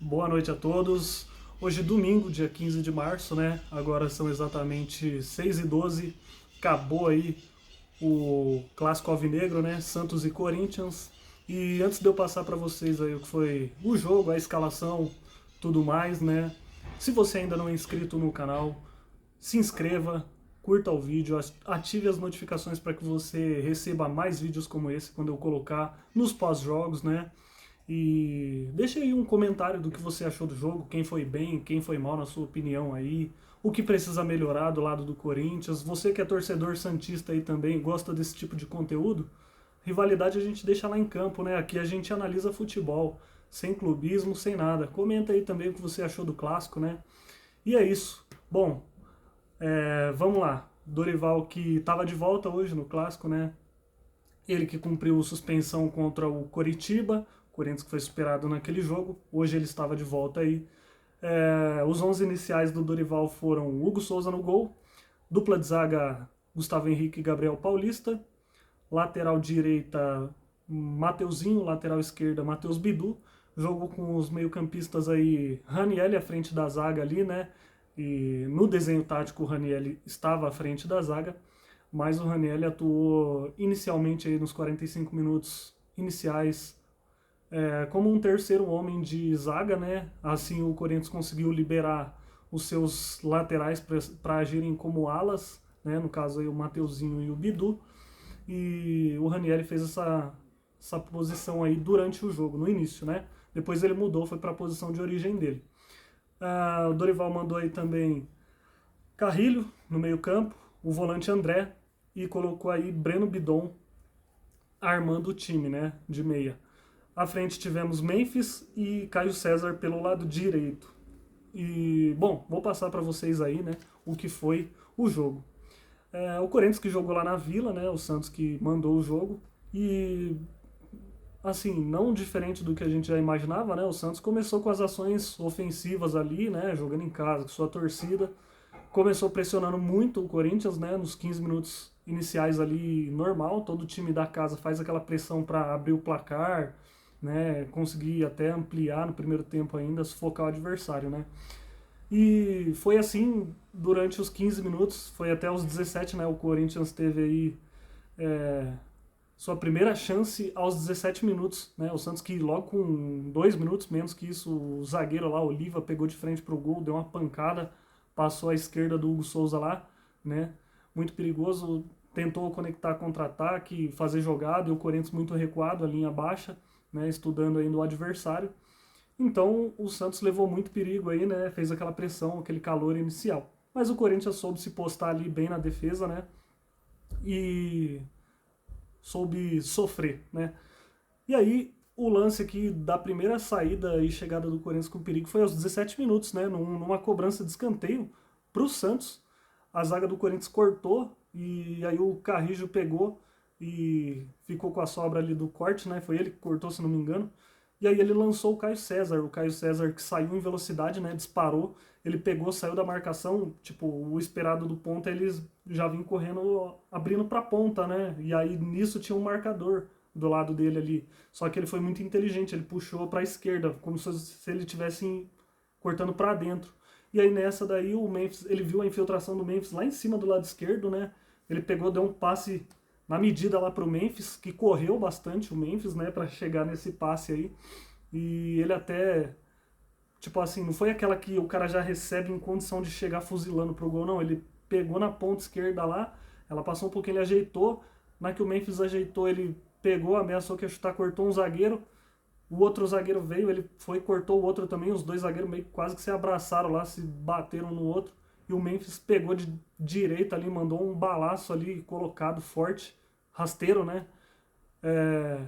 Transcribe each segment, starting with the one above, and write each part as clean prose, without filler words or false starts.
Boa noite a todos. Hoje, domingo, dia 15 de março, né? Agora são exatamente 6h12. Acabou aí o clássico alvinegro, né? Santos e Corinthians. E antes de eu passar para vocês aí o que foi o jogo, a escalação, tudo mais, né? Se você ainda não é inscrito no canal, se inscreva, curta o vídeo, ative as notificações para que você receba mais vídeos como esse quando eu colocar nos pós-jogos, né? E deixa aí um comentário do que você achou do jogo, quem foi bem, quem foi mal na sua opinião aí, o que precisa melhorar do lado do Corinthians. Você que é torcedor santista aí também, gosta desse tipo de conteúdo, rivalidade a gente deixa lá em campo, né? Aqui a gente analisa futebol, sem clubismo, sem nada. Comenta aí também o que você achou do clássico, né? E é isso. Bom, vamos lá. Dorival que estava de volta hoje no clássico, né? Ele que cumpriu suspensão contra o Coritiba, o Corinthians que foi superado naquele jogo. Hoje ele estava de volta aí. Os 11 iniciais do Dorival foram Hugo Souza no gol, dupla de zaga Gustavo Henrique e Gabriel Paulista, lateral direita Mateuzinho, lateral esquerda Matheus Bidu, jogo com os meio-campistas aí, Raniel à frente da zaga ali, né? E no desenho tático o Raniel estava à frente da zaga, mas o Raniel atuou inicialmente aí nos 45 minutos iniciais como um terceiro homem de zaga, né? Assim o Corinthians conseguiu liberar os seus laterais para agirem como alas, né? No caso aí o Mateuzinho e o Bidu. E o Ranieri fez essa posição aí durante o jogo, no início, né? Depois ele mudou, foi para a posição de origem dele. O Dorival mandou aí também Carrilho no meio-campo, o volante André e colocou aí Breno Bidon armando o time, né? De meia. À frente tivemos Memphis e Caio César pelo lado direito. E, bom, vou passar para vocês aí, né, o que foi o jogo. O Corinthians que jogou lá na Vila, né, o Santos que mandou o jogo. E, assim, não diferente do que a gente já imaginava, né, o Santos começou com as ações ofensivas ali, né, jogando em casa, com sua torcida. Começou pressionando muito o Corinthians, né, nos 15 minutos iniciais ali, normal. Todo time da casa faz aquela pressão para abrir o placar, né, conseguir até ampliar no primeiro tempo ainda, sufocar o adversário, né. E foi assim durante os 15 minutos, foi até os 17, né, o Corinthians teve aí sua primeira chance aos 17 minutos, né, o Santos que logo com 2 minutos menos que isso, o zagueiro lá, Oliva, pegou de frente pro gol, deu uma pancada, passou à esquerda do Hugo Souza lá, né, muito perigoso, tentou conectar contra-ataque, fazer jogada, e o Corinthians muito recuado, a linha baixa, né, estudando ainda o adversário. Então o Santos levou muito perigo aí, né? Fez aquela pressão, aquele calor inicial. Mas o Corinthians soube se postar ali bem na defesa, né? E soube sofrer, né? E aí o lance aqui da primeira saída e chegada do Corinthians com perigo foi aos 17 minutos, né? Numa cobrança de escanteio para o Santos. A zaga do Corinthians cortou e aí o Carrijo pegou e ficou com a sobra ali do corte, né? Foi ele que cortou, se não me engano. E aí ele lançou o Caio César que saiu em velocidade, né? Disparou, ele pegou, saiu da marcação, tipo, o esperado do ponta, eles já vinham correndo, abrindo pra ponta, né? E aí nisso tinha um marcador do lado dele ali. Só que ele foi muito inteligente, ele puxou pra esquerda, como se ele tivesse cortando pra dentro. E aí nessa daí o Memphis, ele viu a infiltração do Memphis lá em cima do lado esquerdo, né? Ele pegou, deu um passe na medida lá pro Memphis, que correu bastante o Memphis, né, para chegar nesse passe aí. E ele até, tipo assim, não foi aquela que o cara já recebe em condição de chegar fuzilando pro gol, não. Ele pegou na ponta esquerda lá, ela passou um pouquinho, ele ajeitou. Na que o Memphis ajeitou, ele pegou, ameaçou que ia chutar, cortou um zagueiro. O outro zagueiro veio, ele foi, cortou o outro também. Os dois zagueiros meio que quase que se abraçaram lá, se bateram no outro. E o Memphis pegou de direita ali, mandou um balaço ali colocado forte, rasteiro, né? É,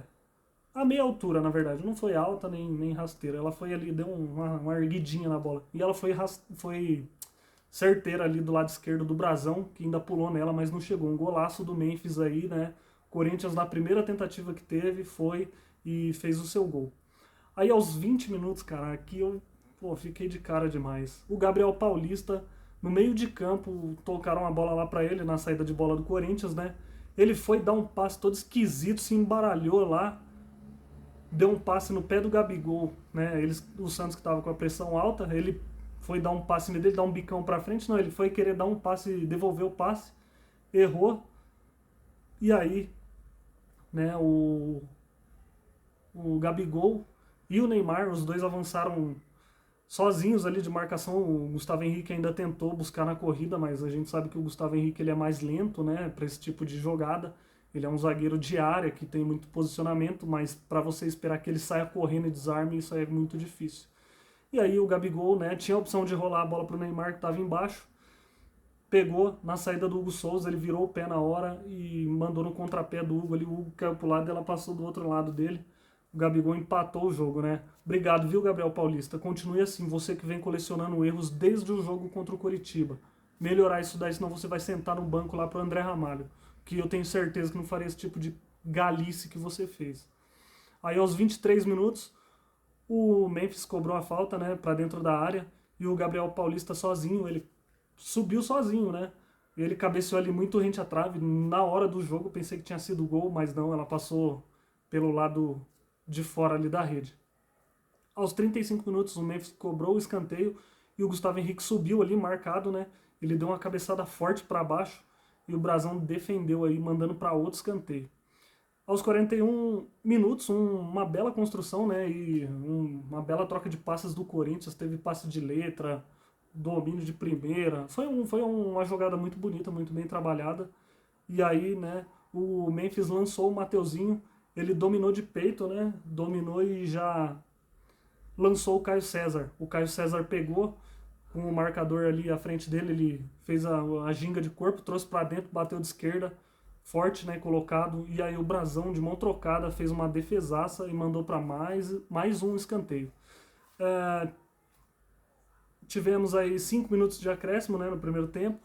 a meia altura, na verdade. Não foi alta nem rasteira. Ela foi ali, deu uma erguidinha na bola. E ela foi certeira ali do lado esquerdo do Brasão, que ainda pulou nela, mas não chegou. Um golaço do Memphis aí, né? Corinthians, na primeira tentativa que teve, foi e fez o seu gol. Aí aos 20 minutos, cara, aqui eu fiquei de cara demais. O Gabriel Paulista, no meio de campo, tocaram a bola lá pra ele na saída de bola do Corinthians, né? Ele foi dar um passe todo esquisito, se embaralhou lá, deu um passe no pé do Gabigol, né? O Santos que estava com a pressão alta, ele foi dar um passe nele, dar um bicão para frente, não, ele foi querer dar um passe, devolver o passe, errou, e aí, né, o Gabigol e o Neymar, os dois avançaram sozinhos ali de marcação. O Gustavo Henrique ainda tentou buscar na corrida, mas a gente sabe que o Gustavo Henrique ele é mais lento, né, para esse tipo de jogada. Ele é um zagueiro de área que tem muito posicionamento, mas para você esperar que ele saia correndo e desarme, isso aí é muito difícil. E aí o Gabigol, né, tinha a opção de rolar a bola pro Neymar que estava embaixo, pegou na saída do Hugo Souza, ele virou o pé na hora e mandou no contrapé do Hugo ali, o Hugo caiu pro lado e ela passou do outro lado dele. O Gabigol empatou o jogo, né? Obrigado, viu, Gabriel Paulista? Continue assim, você que vem colecionando erros desde o jogo contra o Coritiba. Melhorar isso daí, senão você vai sentar no banco lá pro André Ramalho, que eu tenho certeza que não faria esse tipo de galice que você fez. Aí aos 23 minutos, o Memphis cobrou a falta, né, pra dentro da área, e o Gabriel Paulista sozinho, ele subiu sozinho, né? Ele cabeceou ali muito rente à trave. Na hora do jogo pensei que tinha sido gol, mas não, ela passou pelo lado de fora ali da rede. Aos 35 minutos o Memphis cobrou o escanteio e o Gustavo Henrique subiu ali marcado, né? Ele deu uma cabeçada forte para baixo e o Brasão defendeu aí, mandando para outro escanteio. Aos 41 minutos, uma bela construção, né? E uma bela troca de passes do Corinthians. Teve passe de letra, domínio de primeira. Foi uma jogada muito bonita, muito bem trabalhada. E aí, né, o Memphis lançou o Mateuzinho. Ele dominou de peito, né? Dominou e já lançou o Caio César. O Caio César pegou com o marcador ali à frente dele, ele fez a ginga de corpo, trouxe para dentro, bateu de esquerda, forte, né, colocado, e aí o Brasão de mão trocada fez uma defesaça e mandou para mais um escanteio. Tivemos aí 5 minutos de acréscimo, né, no primeiro tempo.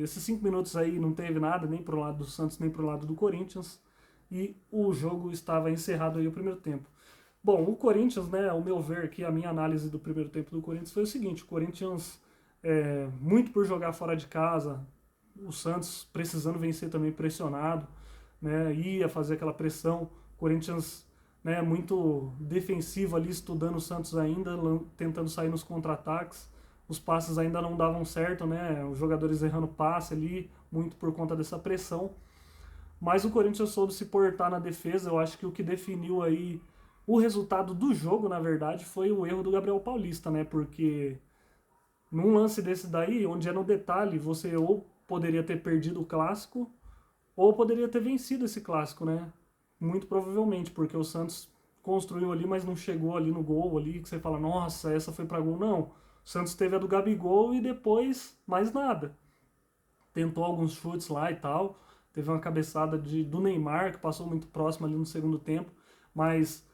Esses 5 minutos aí não teve nada nem pro lado do Santos nem pro lado do Corinthians, e o jogo estava encerrado aí o primeiro tempo. Bom, o Corinthians, né, ao meu ver aqui, a minha análise do primeiro tempo do Corinthians foi o seguinte: o Corinthians, muito por jogar fora de casa, o Santos precisando vencer também pressionado, né, ia fazer aquela pressão, o Corinthians, né, muito defensivo ali, estudando o Santos ainda, tentando sair nos contra-ataques, os passes ainda não davam certo, né, os jogadores errando passe ali, muito por conta dessa pressão, mas o Corinthians soube se portar na defesa. Eu acho que o que definiu aí o resultado do jogo, na verdade, foi o erro do Gabriel Paulista, né? Porque num lance desse daí, onde é no detalhe, você ou poderia ter perdido o clássico, ou poderia ter vencido esse clássico, né? Muito provavelmente, porque o Santos construiu ali, mas não chegou ali no gol ali, que você fala, nossa, essa foi pra gol. Não, o Santos teve a do Gabigol e depois mais nada. Tentou alguns chutes lá e tal, teve uma cabeçada do Neymar, que passou muito próximo ali no segundo tempo, mas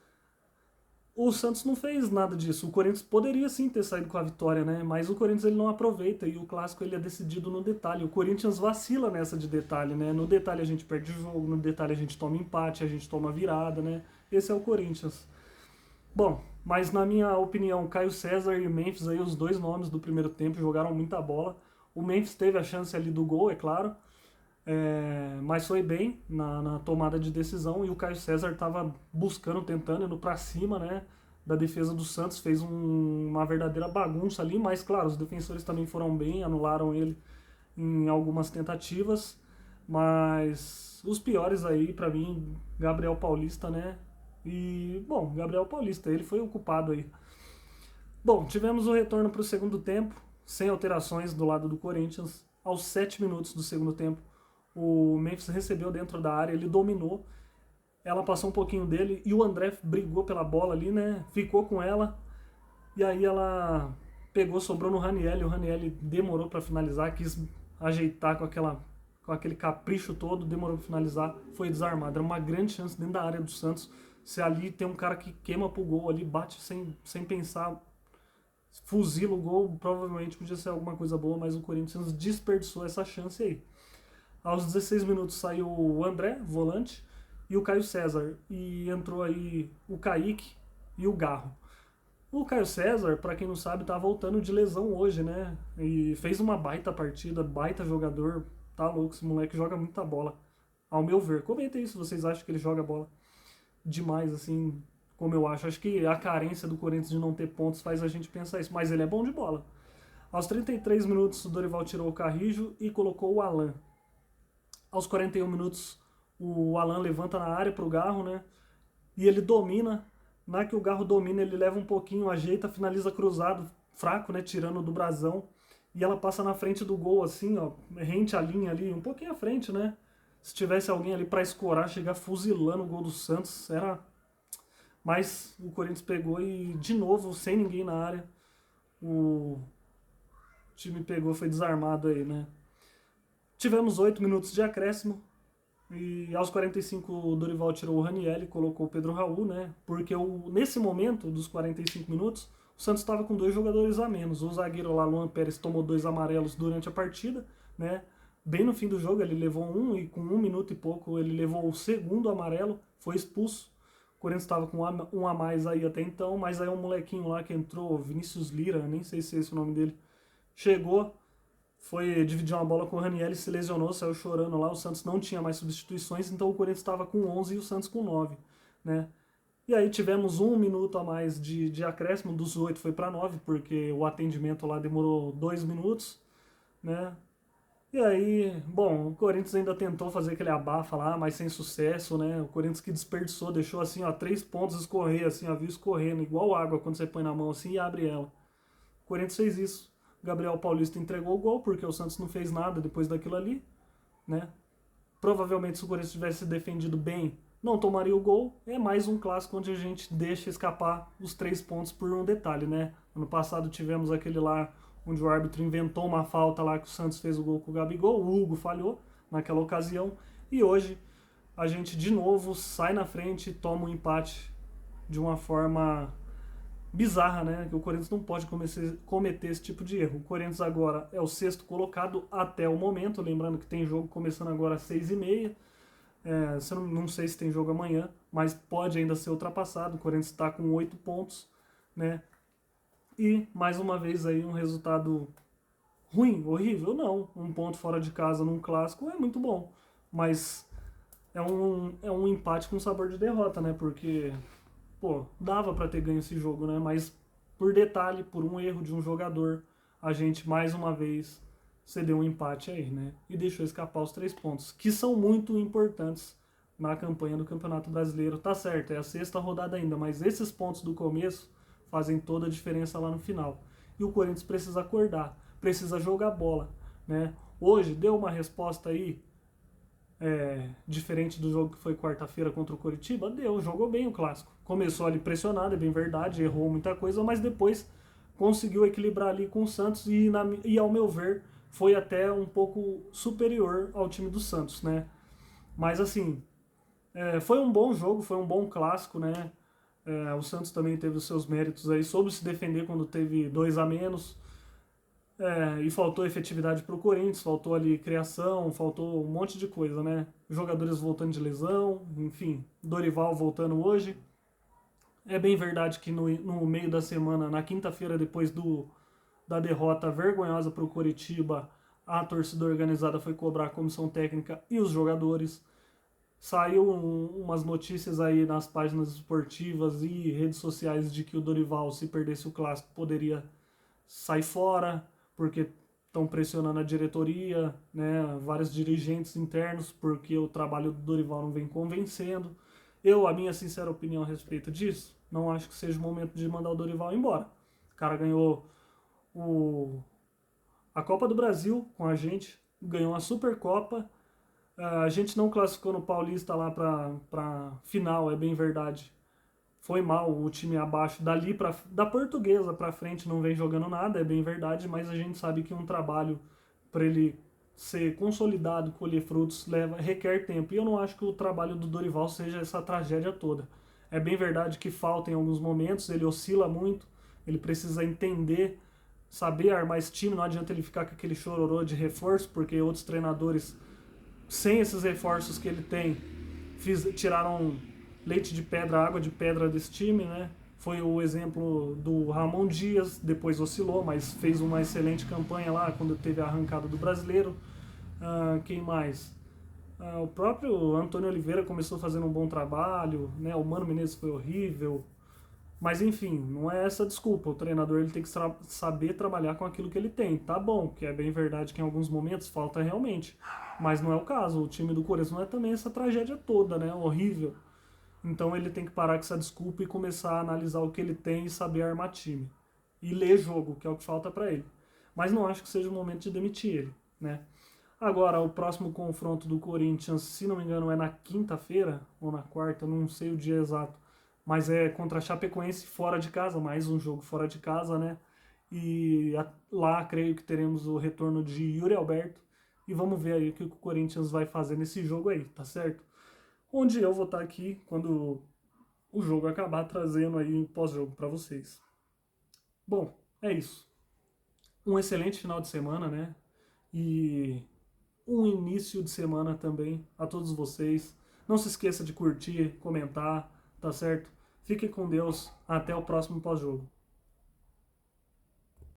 o Santos não fez nada disso. O Corinthians poderia sim ter saído com a vitória, né? Mas o Corinthians ele não aproveita e o clássico ele é decidido no detalhe. O Corinthians vacila nessa de detalhe, né? No detalhe a gente perde o jogo, no detalhe a gente toma empate, a gente toma virada, né? Esse é o Corinthians. Bom, mas na minha opinião, Caio César e Memphis aí, os dois nomes do primeiro tempo, jogaram muita bola. O Memphis teve a chance ali do gol, é claro, mas foi bem na tomada de decisão e o Caio César estava buscando, tentando, indo para cima, né, da defesa do Santos, fez uma verdadeira bagunça ali, mas claro, os defensores também foram bem, anularam ele em algumas tentativas, mas os piores aí, para mim, Gabriel Paulista, né, e, bom, Gabriel Paulista, ele foi o culpado aí. Bom, tivemos o retorno para o segundo tempo, sem alterações do lado do Corinthians, aos 7 minutos do segundo tempo, o Memphis recebeu dentro da área, ele dominou, ela passou um pouquinho dele e o André brigou pela bola ali, né? Ficou com ela e aí ela pegou, sobrou no Raniel, o Raniel demorou para finalizar, quis ajeitar com aquele capricho todo, demorou para finalizar, foi desarmado. Era uma grande chance dentro da área do Santos. Se ali tem um cara que queima pro gol ali, bate sem pensar, fuzila o gol, provavelmente podia ser alguma coisa boa, mas o Corinthians desperdiçou essa chance aí. Aos 16 minutos saiu o André, volante, e o Caio César. E entrou aí o Kaique e o Garro. O Caio César, para quem não sabe, tá voltando de lesão hoje, né? E fez uma baita partida, baita jogador. Tá louco, esse moleque joga muita bola. Ao meu ver. Comentem aí se vocês acham que ele joga bola demais, assim. como eu acho. Acho que a carência do Corinthians de não ter pontos faz a gente pensar isso, mas ele é bom de bola. Aos 33 minutos, o Dorival tirou o Carrijo e colocou o Alan. Aos 41 minutos, o Alan levanta na área para o Garro, né? E ele domina. Na que o Garro domina, ele leva um pouquinho, ajeita, finaliza cruzado, fraco, né? Tirando do brasão. E ela passa na frente do gol, assim, ó, rente a linha ali, um pouquinho à frente, né? Se tivesse alguém ali para escorar, chegar fuzilando o gol do Santos, era... Mas o Corinthians pegou e, de novo, sem ninguém na área, o time pegou, foi desarmado aí, né? Tivemos 8 minutos de acréscimo e aos 45 o Dorival tirou o Raniel e colocou o Pedro Raul, né? Porque nesse momento dos 45 minutos, o Santos estava com 2 jogadores a menos. O zagueiro lá, Luan Pérez, tomou 2 amarelos durante a partida, né? Bem no fim do jogo ele levou um e com 1 minuto e pouco ele levou o segundo amarelo, foi expulso. O Corinthians estava com um a mais aí até então, mas aí um molequinho lá que entrou, Vinícius Lira, nem sei se é esse o nome dele, chegou, foi dividir uma bola com o Raniel, se lesionou, saiu chorando lá, o Santos não tinha mais substituições, então o Corinthians estava com 11 e o Santos com 9, né? E aí tivemos 1 minuto a mais de acréscimo, dos 8 foi para 9, porque o atendimento lá demorou 2 minutos, né? E aí, bom, o Corinthians ainda tentou fazer aquele abafa lá, mas sem sucesso, né? O Corinthians que desperdiçou, deixou assim, ó, 3 pontos escorrer, assim, ó, viu escorrendo, igual água quando você põe na mão assim e abre ela. O Corinthians fez isso. Gabriel Paulista entregou o gol, porque o Santos não fez nada depois daquilo ali, né? Provavelmente se o Corinthians tivesse defendido bem, não tomaria o gol. É mais um clássico onde a gente deixa escapar os 3 pontos por um detalhe, né? Ano passado tivemos aquele lá onde o árbitro inventou uma falta lá que o Santos fez o gol com o Gabigol, o Hugo falhou naquela ocasião, e hoje a gente de novo sai na frente e toma um empate de uma forma bizarra, né? Que o Corinthians não pode cometer esse tipo de erro. O Corinthians agora é o 6º colocado até o momento, lembrando que tem jogo começando agora às 6h30. Não sei se tem jogo amanhã, mas pode ainda ser ultrapassado. O Corinthians está com 8 pontos, né? E, mais uma vez, aí um resultado ruim, horrível? Não. 1 ponto fora de casa num clássico é muito bom. Mas é um empate com sabor de derrota, né? Porque, pô, dava para ter ganho esse jogo, né? Mas, por detalhe, por um erro de um jogador, a gente, mais uma vez, cedeu um empate aí, né? E deixou escapar os 3 pontos, que são muito importantes na campanha do Campeonato Brasileiro. Tá certo, é a 6ª rodada ainda, mas esses pontos do começo fazem toda a diferença lá no final. E o Corinthians precisa acordar, precisa jogar bola, né? Hoje deu uma resposta aí diferente do jogo que foi quarta-feira contra o Coritiba? Deu, jogou bem o clássico. Começou ali pressionado, é bem verdade, errou muita coisa, mas depois conseguiu equilibrar ali com o Santos e ao meu ver, foi até um pouco superior ao time do Santos, né? Mas assim, foi um bom jogo, foi um bom clássico, né? O Santos também teve os seus méritos aí, soube se defender quando teve 2 a menos, e faltou efetividade para o Corinthians, faltou ali criação, faltou um monte de coisa, né? Jogadores voltando de lesão, enfim, Dorival voltando hoje. É bem verdade que no meio da semana, na quinta-feira, depois da derrota vergonhosa para o Coritiba, a torcida organizada foi cobrar a comissão técnica e os jogadores. Saiu umas notícias aí nas páginas esportivas e redes sociais de que o Dorival, se perdesse o clássico, poderia sair fora, porque estão pressionando a diretoria, né, vários dirigentes internos, porque o trabalho do Dorival não vem convencendo. A minha sincera opinião a respeito disso, não acho que seja o momento de mandar o Dorival embora. O cara ganhou a Copa do Brasil com a gente, ganhou a Supercopa. A gente não classificou no Paulista lá pra final, é bem verdade. Foi mal, o time abaixo da Portuguesa pra frente não vem jogando nada, é bem verdade, mas a gente sabe que um trabalho para ele ser consolidado, colher frutos, requer tempo. E eu não acho que o trabalho do Dorival seja essa tragédia toda. É bem verdade que falta em alguns momentos, ele oscila muito, ele precisa entender, saber armar esse time, não adianta ele ficar com aquele chororô de reforço, porque outros treinadores, sem esses reforços que ele tem, tiraram leite de pedra, água de pedra desse time, né? Foi o exemplo do Ramon Dias, depois oscilou, mas fez uma excelente campanha lá quando teve a arrancada do Brasileiro. Quem mais? O próprio Antônio Oliveira começou fazendo um bom trabalho, né? O Mano Menezes foi horrível. Mas enfim, não é essa desculpa. O treinador ele tem que saber trabalhar com aquilo que ele tem. Tá bom, que é bem verdade que em alguns momentos falta realmente. Mas não é o caso. O time do Corinthians não é também essa tragédia toda, né? Horrível. Então ele tem que parar com essa desculpa e começar a analisar o que ele tem e saber armar time. E ler jogo, que é o que falta para ele. Mas não acho que seja o momento de demitir ele, né? Agora, o próximo confronto do Corinthians, se não me engano, é na quinta-feira ou na quarta, não sei o dia exato. Mas é contra a Chapecoense fora de casa, mais um jogo fora de casa, né? E lá creio que teremos o retorno de Yuri Alberto. E vamos ver aí o que o Corinthians vai fazer nesse jogo aí, tá certo? Onde eu vou estar aqui quando o jogo acabar trazendo aí um pós-jogo para vocês. Bom, é isso. Um excelente final de semana, né? E um início de semana também a todos vocês. Não se esqueça de curtir, comentar, tá certo? Fiquem com Deus. Até o próximo pós-jogo.